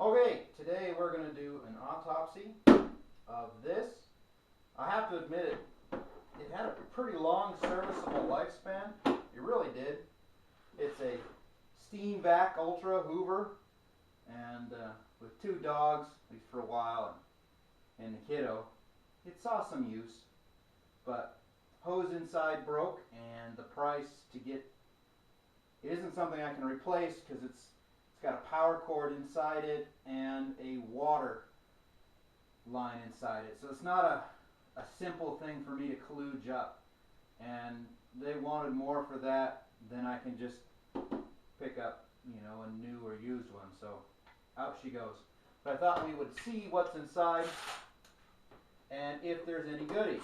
Okay, today we're going to do an autopsy of this. I have to admit it had a pretty long serviceable lifespan. It really did. It's a steam vac ultra Hoover, and with two dogs, at least for a while, and the kiddo, it saw some use, but hose inside broke, and the price to get it isn't something I can replace because it's got a power cord inside it and a water line inside it. So it's not a simple thing for me to kludge up. And they wanted more for that than I can just pick up, a new or used one. So out she goes. But I thought we would see what's inside and if there's any goodies.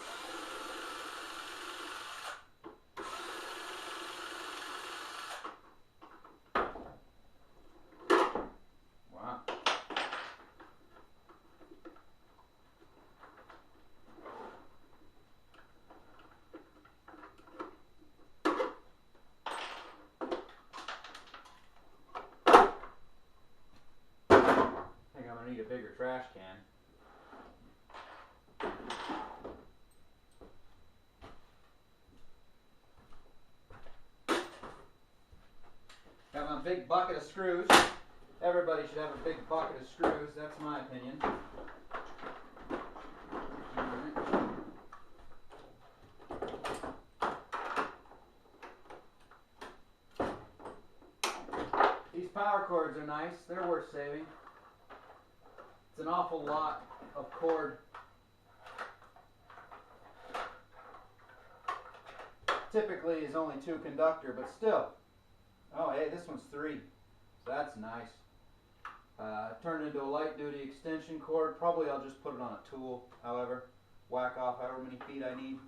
I need a bigger trash can. Got my big bucket of screws. Everybody should have a big bucket of screws, that's my opinion. These power cords are nice, they're worth saving. It's an awful lot of cord. Typically is only 2 conductor, but still. Oh, hey, this one's 3, so that's nice. Turned into a light duty extension cord. Probably I'll just put it on a tool, however. Whack off however many feet I need.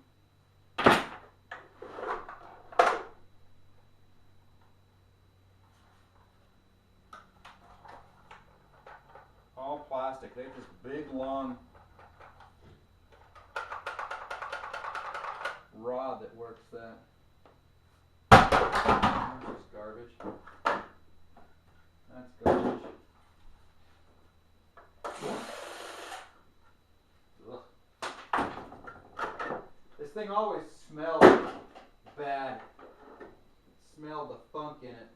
All plastic. They have this big long rod that works that. That's just garbage. That's garbage. Ugh. This thing always smells bad. Smell the funk in it.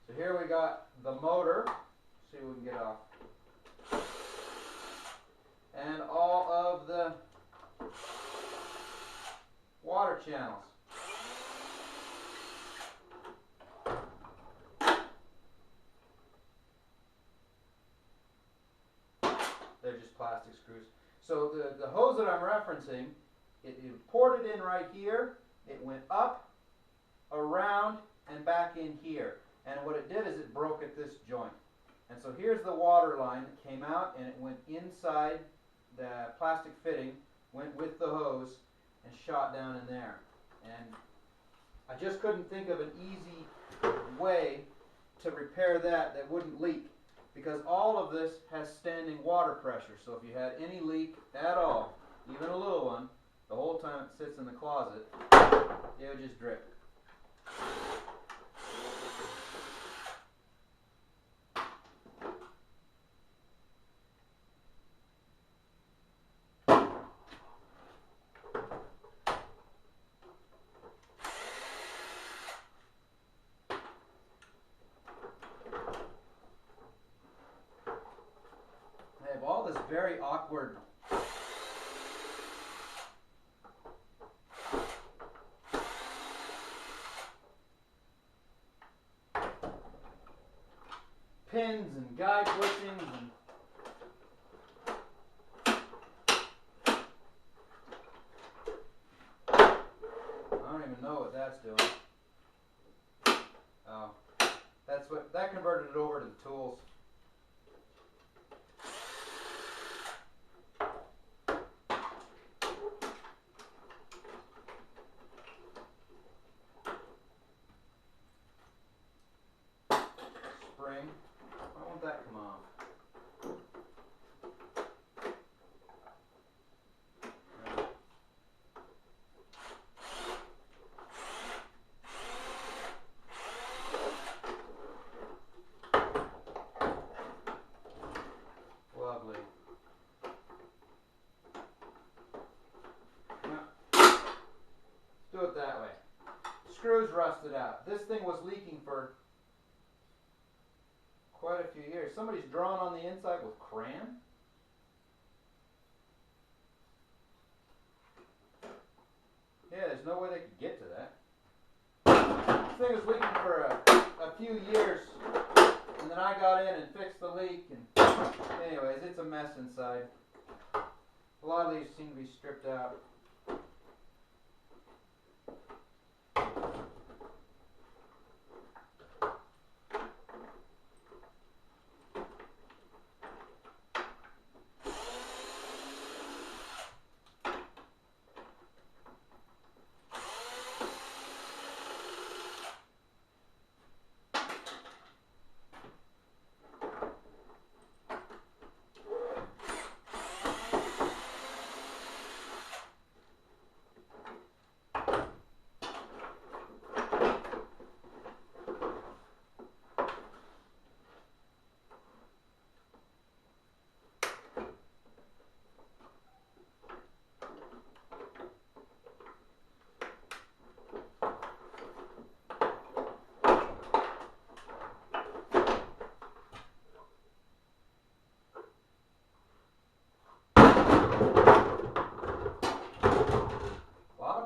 So here we got the motor. See what we can get off. And all of the water channels. They're just plastic screws. So the hose that I'm referencing, it ported in right here. It went up, around, and back in here. And what it did is it broke at this joint. And so here's the water line that came out, and it went inside the plastic fitting, went with the hose, and shot down in there. And I just couldn't think of an easy way to repair that wouldn't leak, because all of this has standing water pressure. So if you had any leak at all, even a little one, the whole time it sits in the closet, it would just drip. They have all this very awkward pins and guide bushings and I don't even know what that's doing. Oh, that converted it over to the tools. Spring. Why won't that come off? screws rusted out. This thing was leaking for quite a few years. Somebody's drawn on the inside with crayon. Yeah, there's no way they could get to that. This thing was leaking for a few years, and then I got in and fixed the leak, and anyways, it's a mess inside. A lot of these seem to be stripped out.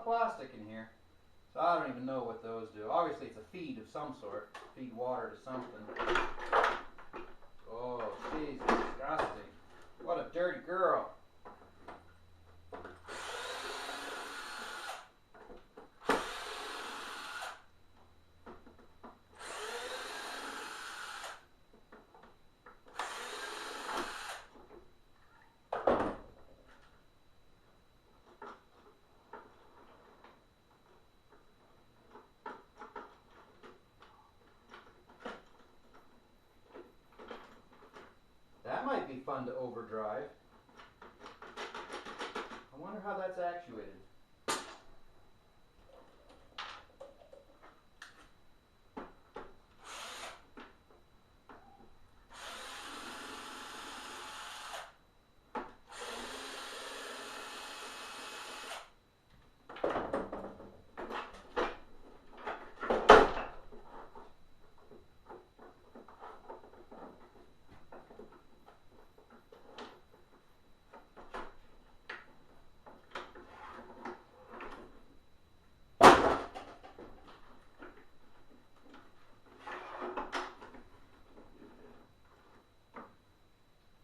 Plastic in here, so I don't even know what those do. Obviously it's a feed of some sort, feed water to something. Oh, she's disgusting. What a dirty girl. That might be fun to overdrive. I wonder how that's actuated.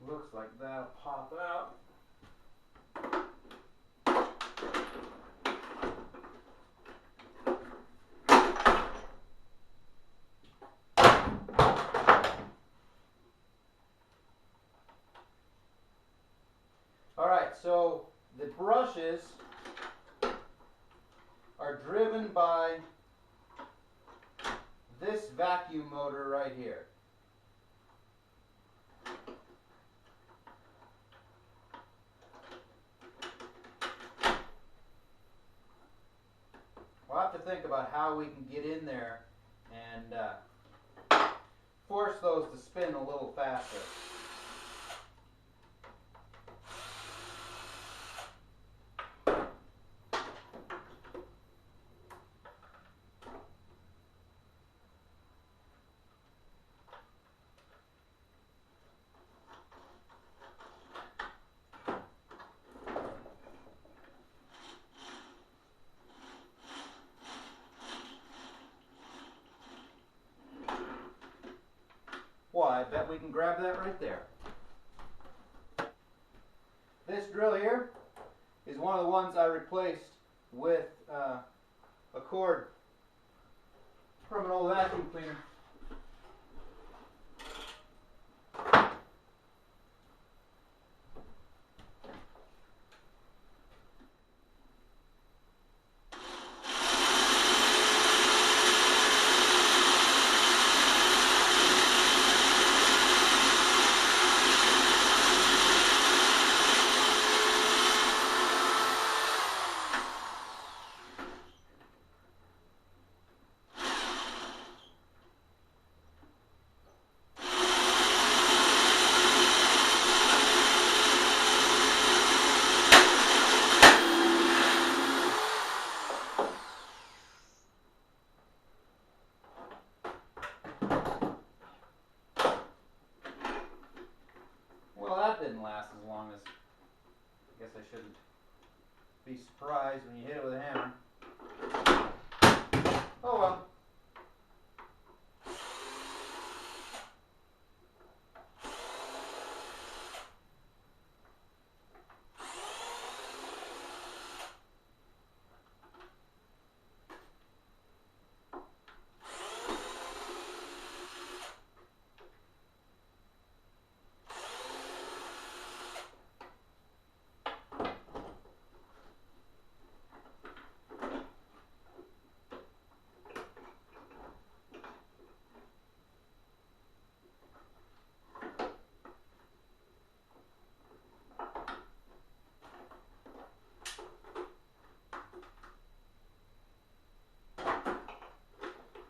Looks like that'll pop out. Alright, so the brushes are driven by this vacuum motor right here. We'll have to think about how we can get in there and force those to spin a little faster. Why, I bet we can grab that right there. This drill here is one of the ones I replaced with a cord from an old vacuum cleaner. I shouldn't be surprised when you hit it with a hammer. Oh well.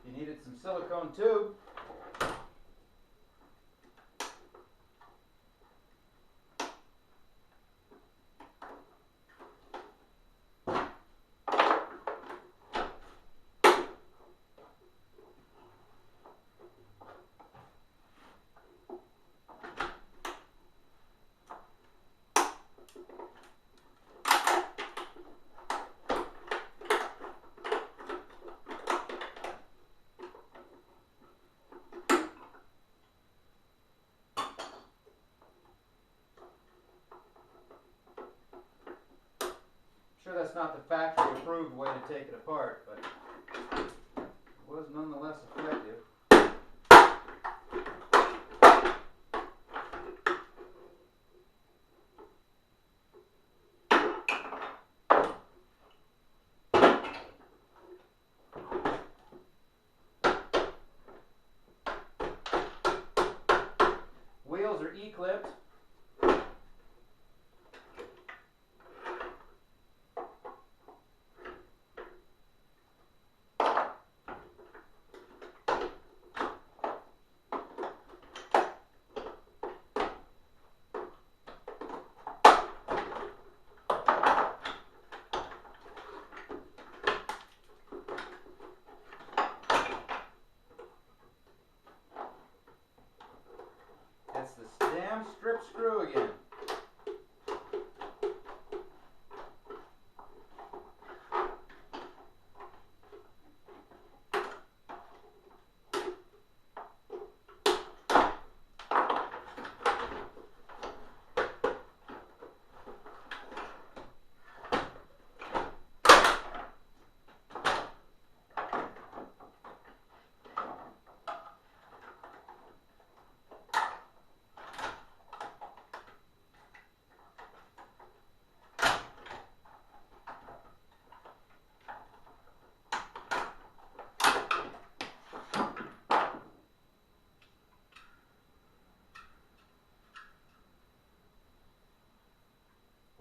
You needed some silicone tube. Sure, that's not the factory approved way to take it apart, but it was nonetheless effective. Wheels are E-clipped. That's this damn strip screw again.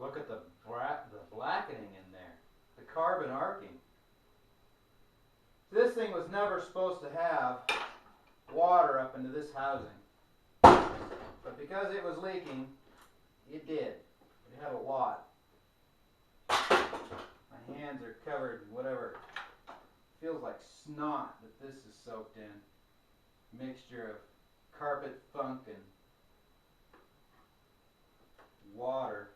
Look at the blackening in there, the carbon arcing. This thing was never supposed to have water up into this housing, but because it was leaking, it did. It had a lot. My hands are covered in whatever feels like snot that this is soaked in. Mixture of carpet funk and water.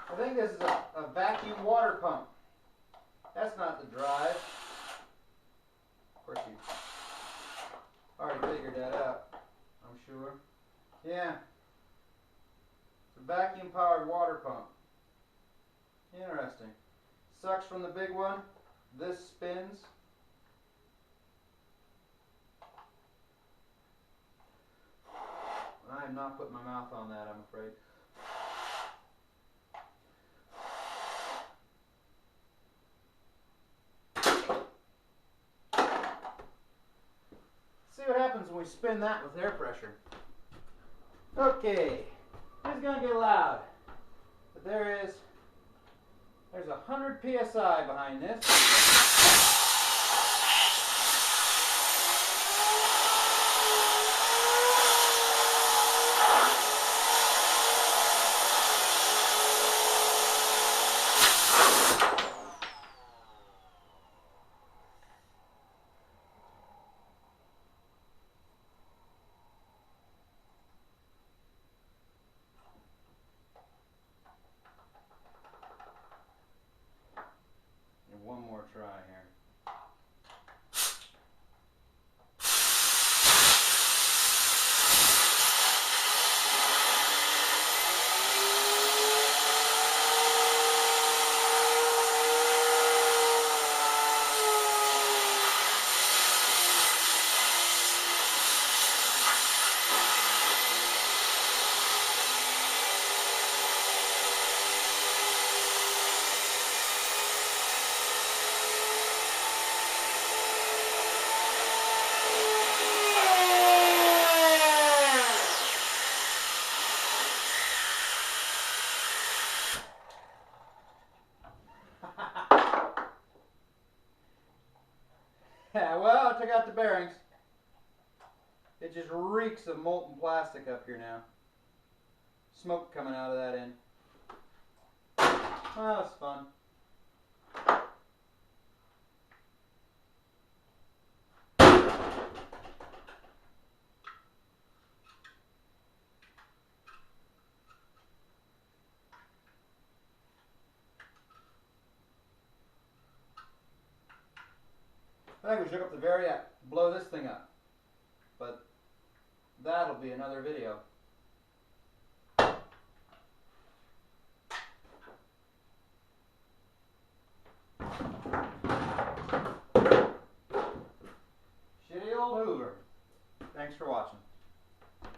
I think this is a vacuum water pump. That's not the drive. Of course you already figured that out, I'm sure. Yeah. It's a vacuum powered water pump. Interesting. Sucks from the big one. This spins. I am not putting my mouth on that, I'm afraid. See what happens when we spin that with air pressure. Okay, it's gonna get loud, but there's 100 psi behind this. One more try here. Yeah, well, I took out the bearings. It just reeks of molten plastic up here now. Smoke coming out of that end. Well, that's fun. I think we shook up the variac, blow this thing up. But that'll be another video.